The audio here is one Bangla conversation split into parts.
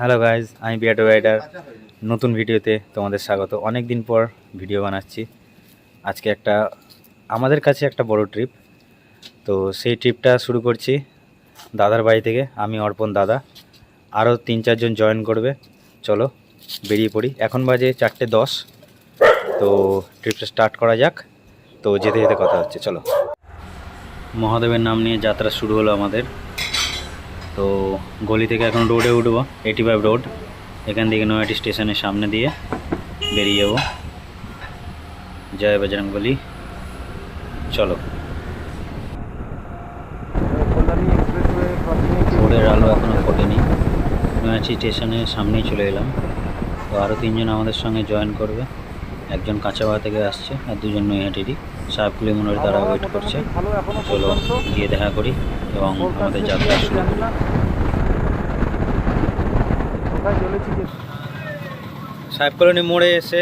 হ্যালো গাইজ, আমি বিয়াটো রাইডার। নতুন ভিডিওতে তোমাদের স্বাগত। অনেক দিন পর ভিডিও বানাচ্ছি। আজকে আমাদের কাছে একটা বড় ট্রিপ। তো সেই ট্রিপটা শুরু করছি দাদার বাড়ি থেকে। আমি অর্পণ, দাদা, আরও 3-4 জন জয়েন করবে। চলো বেরিয়ে পড়ি। এখন বাজে 4:10। তো ট্রিপটা স্টার্ট করা যাক। তো যেতে যেতে কথা হচ্ছে, চলো। মহাদেবের নাম নিয়ে যাত্রা শুরু হলো আমাদের। তো গলি থেকে এখন রোডে উঠবো, 85 রোড। এখান থেকে নয়াটি স্টেশনের সামনে দিয়ে বেরিয়ে যাব। জয় বজরংবলী। চলো। ভোরের আলো এখনও ফোটেনি। নয়াটি স্টেশনের সামনেই চলে এলাম। তো আরও 3 জন আমাদের সঙ্গে জয়েন করবে। একজন কাঁচাপাড়া থেকে আসছে আর 2 জন নৈহাটিরই। সাহেবকুলি মোড়ের দ্বারা ওয়েট করছে। চলো গিয়ে দেখা করি এবং আমাদের যাত্রা শুরু করি। সাহেব কলোনি মোড়ে এসে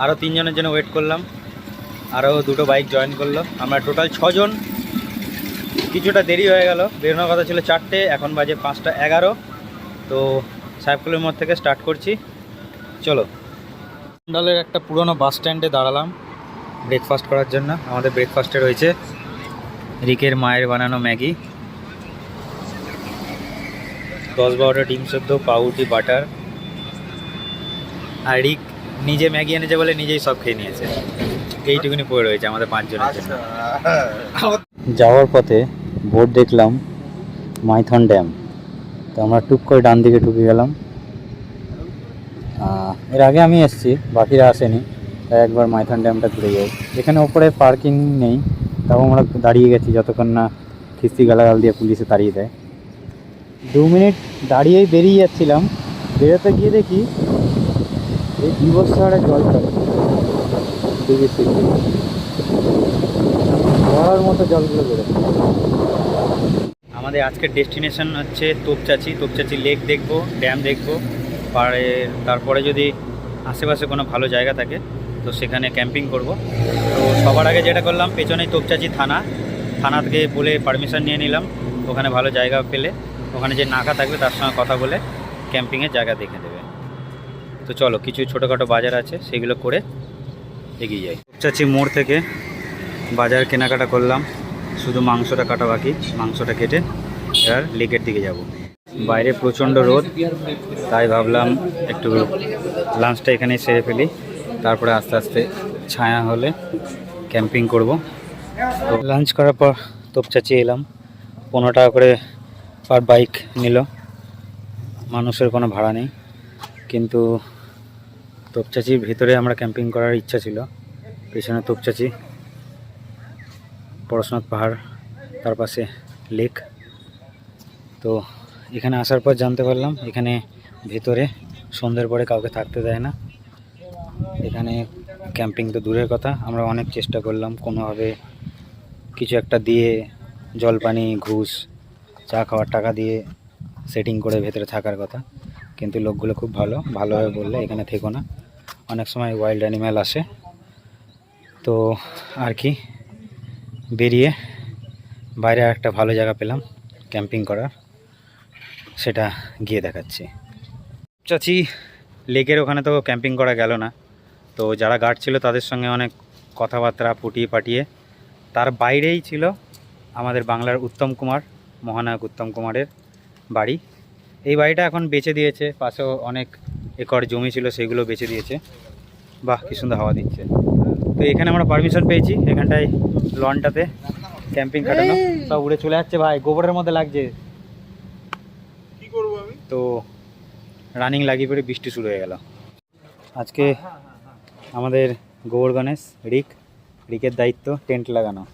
আরও 3 জনের জন্য ওয়েট করলাম। আরও 2টো বাইক জয়েন করলো। আমরা টোটাল 6 জন। কিছুটা দেরি হয়ে গেল, বেরোনোর কথা ছিল 4টে, এখন বাজে 5:11। তো সাহেব কলোনি মোড় থেকে স্টার্ট করছি, চলো। মন্ডলের একটা পুরনো বাস স্ট্যান্ডে দাঁড়ালাম ব্রেকফাস্ট করার জন্য। আমাদের ব্রেকফাস্টে রয়েছে রিকের মায়ের বানানো ম্যাগি, 10-12টা ডিম সেদ্ধ, পাউরুটি, বাটার। আর রিক নিজে ম্যাগি এনেছে বলে নিজেই সব খেয়ে নিয়েছে। এইটুকুনি পড়ে রয়েছে আমাদের 5 জনের জন্য। যাওয়ার পথে বোর্ড দেখলাম মাইথন ড্যাম। তো আমরা টুক করে ডান দিকে ঢুকে গেলাম। এর আগে আমি এসেছি, বাকিরা আসেনি, তাই একবার মাইথন ড্যামটা ঘুরে যাই। এখানে ওপরে পার্কিং নেই, তাও আমরা দাঁড়িয়ে গেছি যতক্ষণ না খিস্তি গালাগাল দিয়ে পুলিশে তাড়িয়ে দেয়। 2 মিনিট দাঁড়িয়েই বেরিয়ে যাচ্ছিলাম। বেরোতে গিয়ে দেখি এই বিবস্ত্রাটা জল পড়ে, পড়ার মতো জলগুলো বেরোয়। আমাদের আজকের ডেস্টিনেশন হচ্ছে তোপচাচি লেক দেখবো, ড্যাম দেখবো। তারপরে যদি আশেপাশে কোনো ভালো জায়গা থাকে তো সেখানে ক্যাম্পিং করব। তো সবার আগে যেটা করলাম, পেছনেই তোপচাচি থানা থেকে বলে পারমিশন নিয়ে নিলাম। ওখানে ভালো জায়গা পেলে ওখানে যে নাকা থাকবে তার সঙ্গে কথা বলে ক্যাম্পিংয়ের জায়গা দেখে দেবে। তো চলো, কিছু ছোটোখাটো বাজার আছে সেগুলো করে এগিয়ে যাই। তোপচাচি মোড় থেকে বাজার কেনাকাটা করলাম, শুধু মাংসটা কাটা বাকি। মাংসটা কেটে এবার লেকের দিকে যাব। বাইরে প্রচণ্ড রোদ, তাই ভাবলাম একটু লাঞ্চটা এখানে সেরে ফেলি, তারপরে আস্তে আস্তে ছায়া হলে ক্যাম্পিং করব। তো লাঞ্চ করার পর তোপচাচি এলাম। 15 টাকা করে পার বাইক নিল। মানুষের কোনো ভাড়া নেই, কিন্তু তোপচাচির ভেতরে আমরা ক্যাম্পিং করার ইচ্ছা ছিল। পেছনে তোপচাচি, পরশনাথ পাহাড়, তার পাশে লেক। তো এখানে আসার পর জানতে পারলাম এখানে ভেতরে সন্ধ্যের পরে কাউকে থাকতে দেয় না। এখানে ক্যাম্পিং তো দূরের কথা, আমরা অনেক চেষ্টা করলাম কোনোভাবে কিছু একটা দিয়ে, জলপানি, ঘুষ, চা খাওয়ার টাকা দিয়ে সেটিং করে ভেতরে থাকার কথা, কিন্তু লোকগুলো খুব ভালোভাবে বললে এখানে থেকো না, অনেক সময় ওয়াইল্ড অ্যানিম্যাল আসে। তো আর কি, বেরিয়ে বাইরে একটা ভালো জায়গা পেলাম ক্যাম্পিং করার, সেটা গিয়ে দেখাচ্ছি। চাচি লেকের ওখানে তো ক্যাম্পিং করা গেল না। তো যারা গার্ড ছিল তাদের সঙ্গে অনেক কথাবার্তা পুটিয়ে পাটিয়ে তার বাইরেই ছিল আমাদের বাংলার উত্তম কুমার, মহানায়ক উত্তম কুমারের বাড়ি। এই বাড়িটা এখন বেচে দিয়েছে, পাশেও অনেক একর জমি ছিল সেগুলো বেচে দিয়েছে। বাহ, কি সুন্দর হাওয়া দিচ্ছে। তো এখানে আমরা পারমিশন পেয়েছি এখানটায় লনটাতে ক্যাম্পিং কাটানো। সব উড়ে চলে যাচ্ছে ভাই, গোবরের মধ্যে লাগছে। কি করব আমি? তো রানিং লাগিয়ে পরে বৃষ্টি শুরু হয়ে গেল। আজকে আমাদের গোবর গণেশ রিকের দায়িত্ব টেন্ট লাগানো।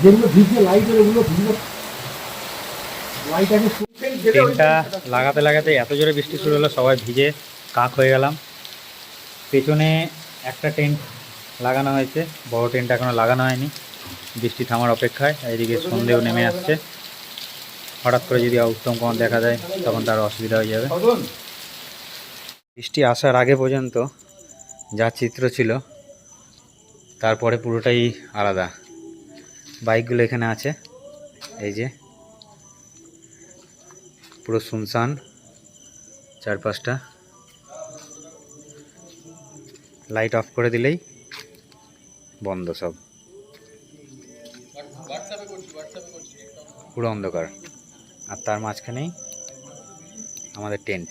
যেগুলো ভিজে লাইটের ওগুলো ভিজে লাইট আগে টেন্টটা লাগাতে লাগাতে এত জোরে বৃষ্টি শুরু হলো, সবাই ভিজে কাক হয়ে গেলাম। পেছনে একটা টেন্ট লাগানো হয়েছে, বড় টেন্ট এখনও লাগানো হয়নি, বৃষ্টি থামার অপেক্ষায়। এদিকে সন্ধেও নেমে আসছে, হঠাৎ করে যদি উত্তম কুমার দেখা যায় তখন তার অসুবিধা হয়ে যাবে। বৃষ্টি আসার আগে পর্যন্ত যা চিত্র ছিল তারপরে পুরোটাই আলাদা। বাইকগুলো এখানে আছে, এই যে পুরো শুনশান চারপাশটা। লাইট অফ করে দিলেই বন্ধ, সব পুরো অন্ধকার। আর তার মাঝখানেই আমাদের টেন্ট।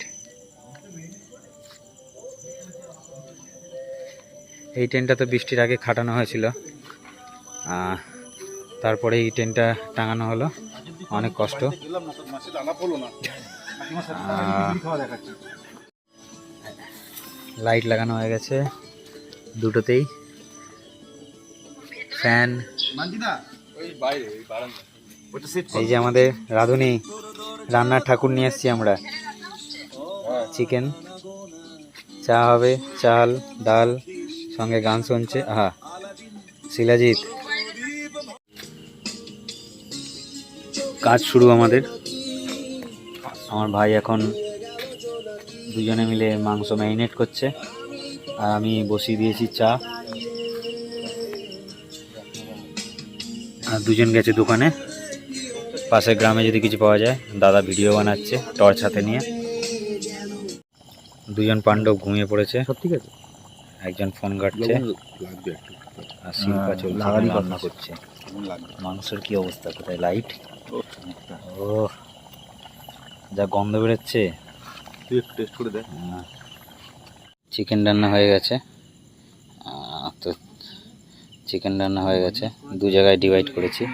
এই টেন্টটা তো বৃষ্টির আগে খাটানো হয়েছিল, তারপরে এই টেন্টটা টাঙানো হলো, অনেক কষ্ট। লাইট লাগানো হয়ে গেছে দুটোতেই, ফ্যান। এই যে আমাদের রাঁধুনি, রান্নার ঠাকুর নিয়ে এসছি আমরা। চিকেন, চা হবে, চাল ডাল, সঙ্গে গান শুনছে। আহা, শিলাজিৎ। কাজ শুরু আমাদের। আমার ভাই এখন দুজনে মিলে মাংস ম্যারিনেট করছে, আর আমি বসিয়ে দিয়েছি চা। আর দুজন গেছে দোকানে, পাশের গ্রামে যদি কিছু পাওয়া যায়। দাদা ভিডিও বানাচ্ছে টর্চ হাতে নিয়ে। দুজন পাণ্ডব ঘুমিয়ে পড়েছে, ঠিক আছে। একজন ফোন ঘাটছে, আর শিল্পা চলছে রান্না করছে। মাংসের কি অবস্থা, কোথায় লাইট? ও যা গন্ধ বেরোচ্ছে, তুই একটু টেস্ট করে দেখ। চিকেন রান্না হয়ে গেছে, তো চিকেন রান্না হয়ে গেছে, দু জায়গায় ডিভাইড করেছি।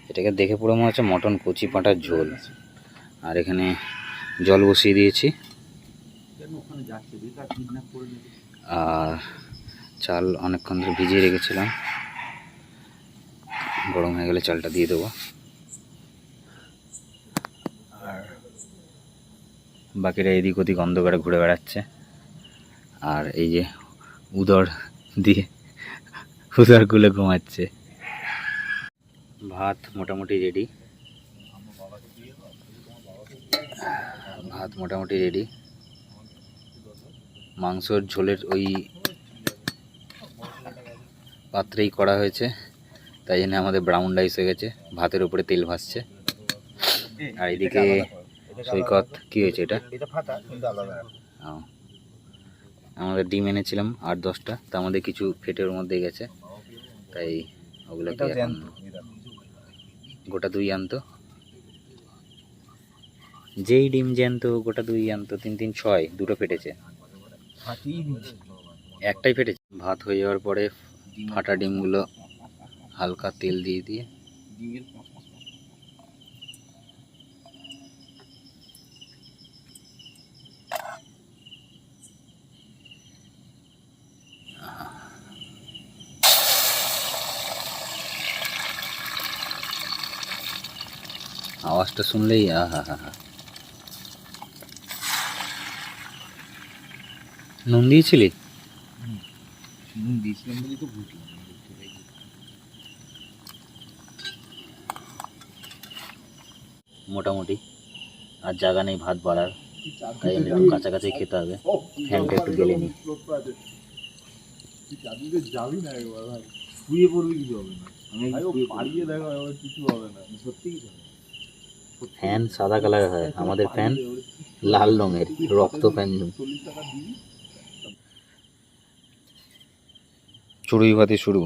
এটাকে দেখে পুরো মনে হচ্ছে মটন কচি পাঁঠার ঝোল। আর এখানে জল বসিয়ে দিয়েছি, আর চাল অনেকক্ষণ ধরে ভিজিয়ে রেখেছিলাম, গরম হয়ে গেলে চালটা দিয়ে দেবো। আর বাকিরা এদিক ওদিক অন্ধকারে ঘুরে বেড়াচ্ছে। আর এই যে উদর দিয়ে উদরগুলো ঘুমাচ্ছে। ভাত মোটামুটি রেডি, মাংসর ঝোলের ওই পাত্রেই করা হয়েছে, তাই জন্য আমাদের ব্রাউন রাইস হয়ে গেছে, ভাতের উপরে তেল ভাসছে। আর এদিকে সৈকত, কি হয়েছে এটা? আমাদের ডিম এনেছিলাম 8-10টা, তার মধ্যে কিছু ফেটে ওর মধ্যে গেছে, তাই ওগুলোকে গোটা দুই আনতো। যেই ডিম জ্যান্ত গোটা দুই আনতো, 3 3 6, দুটো ফেটেছে, একটাই ফেটেছে। ভাত হয়ে যাওয়ার পরে ফাটা ডিমগুলো হালকা তেল দিয়ে দিয়ে আওয়াজটা শুনলেই আহা হা হা। নুন দিয়েছিলি? মোটামুটি আর জায়গা নেই ভাত বাড়ার, তাই আমি একটু কাছাকাছি খেতে হবে। ফ্যানটা একটু গেলে নি। যাবি না একবার ভাই, শুয়ে পড়বি, কিছু হবে না। আমি পাড়িয়ে দেখো, কিছু হবে না, সত্যি কিছু হবে। ফ্যান সাদা কালারের হয়, আমাদের ফ্যান লাল রঙের, রক্ত ফ্যান। চড়ুই ভাতি শুরু।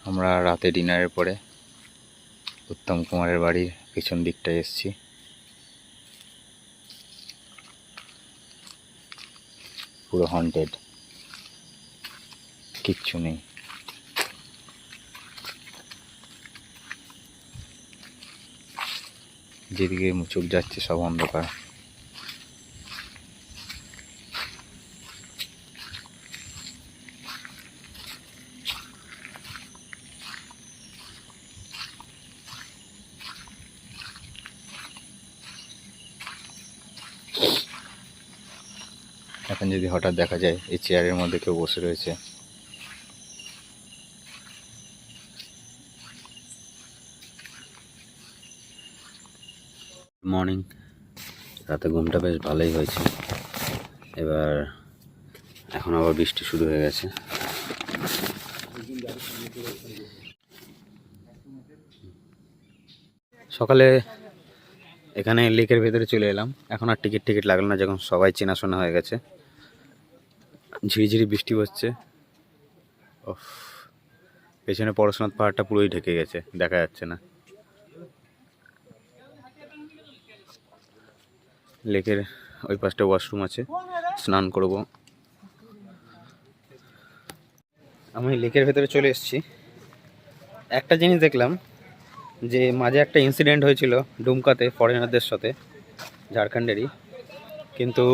আমরা রাতে ডিনারের পরে উত্তম কুমারের বাড়ির পেছন দিকটায় এসেছি। পুরো হন্টেড, কিচ্ছু নেই। যেদিকে চোখ যাচ্ছে সব অন্ধকার। এখন যদি হঠাৎ দেখা যায় এই চেয়ারের মধ্যে কেউ বসে রয়েছে, মর্নিং। রাতে ঘুমটা বেশ ভালোই হয়েছে। এবার এখন আবার বৃষ্টি শুরু হয়ে গেছে। সকালে এখানে লেকের ভেতরে চলে এলাম। এখন আর টিকিট লাগলো না, যখন সবাই চেনাশোনা হয়ে গেছে। ঝিরিঝিরি বৃষ্টি হচ্ছে। ওফ, পেছনে পরশুনাথ পাহাড়টা পুরোই ঢেকে গেছে, দেখা যাচ্ছে না। লেকের ওই পাশটা ওয়াশরুম আছে, স্নান করব। আমি লেকের ভেতরে চলে এসেছি। একটা জিনিস দেখলাম যে মাঝে একটা ইনসিডেন্ট হয়েছিল ডুমকাতে ফরেনারদের সাথে, ঝাড়খণ্ডেরই। কিন্তু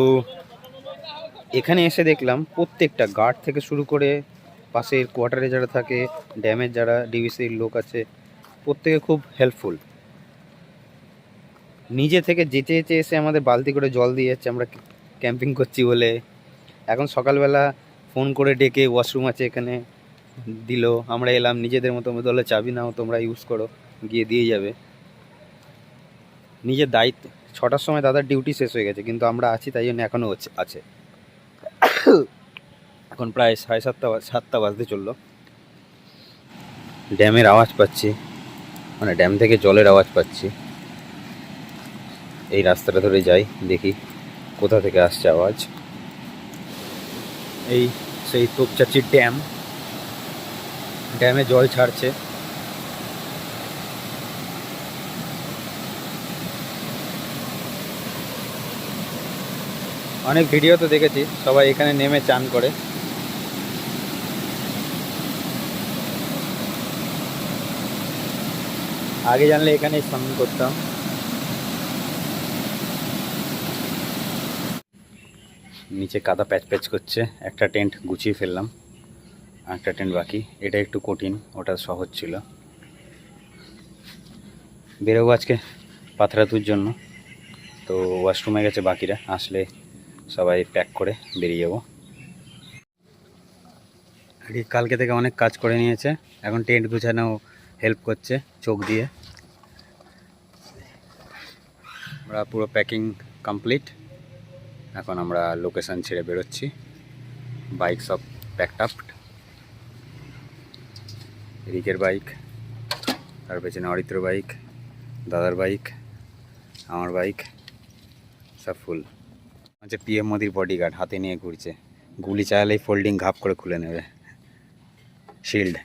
এখানে এসে দেখলাম প্রত্যেকটা গার্ড থেকে শুরু করে পাশের কোয়ার্টারে যারা থাকে, ড্যামের যারা ডিভিসির লোক আছে, প্রত্যেকে খুব হেল্পফুল। নিজে থেকে যেতে যেতে এসে আমাদের বালতি করে জল দিয়ে যাচ্ছে, আমরা ক্যাম্পিং করছি বলে। এখন সকালবেলা ফোন করে ডেকে ওয়াশরুম আছে এখানে দিল, আমরা এলাম নিজেদের মতো মতো, হলে চাবি নাও তোমরা ইউজ করো, গিয়ে দিয়ে যাবে। নিজের দায়িত্ব। 6টার সময় দাদার ডিউটি শেষ হয়ে গেছে, কিন্তু আমরা আছি, তাই জন্য এখনও আছে। এখন প্রায় 7:30 বাজতে চললো। ড্যামের আওয়াজ পাচ্ছি, মানে ড্যাম থেকে জলের আওয়াজ পাচ্ছি। এই রাস্তাটা ধরে যাই, দেখি কোথা থেকে আসছে আওয়াজ। এই সেই তোপচাচির ড্যাম, ড্যামে জল ছাড়ছে। অনেক ভিডিও তো দেখেছি, সবাই এখানে নেমে চান করে। আগে জানলে এখানেই স্নান করতাম। নিচে কাদা প্যাচ প্যাচ করছে। একটা টেন্ট গুছিয়ে ফেললাম, একটা টেন্ট বাকি। এটা একটু কঠিন, ওটা সহজ ছিল। বেরোবো আজকে পাথরাতুর জন্য, তো ওয়াশরুমে গেছে বাকিরা, আসলে সবাই প্যাক করে বেরিয়ে যাবো। কালকে থেকে অনেক কাজ করে নিয়েছে, এখন টেন্ট গুছানো হেল্প করছে চোখ দিয়ে। আমরা পুরো প্যাকিং কমপ্লিট। এখন আমরা লোকেশন ছেড়ে বেরোচ্ছি। বাইক সব প্যাকড আপ। রিকের বাইক, তার পেছনে অরিত্র বাইক, দাদার বাইক, আমার বাইক, সব ফুল। হচ্ছে পিএম মোদির বডিগার্ড, হাতে নিয়ে ঘুরছে। গুলি চালালেই ফোল্ডিং ঘাপ করে খুলে নেবে শিল্ড।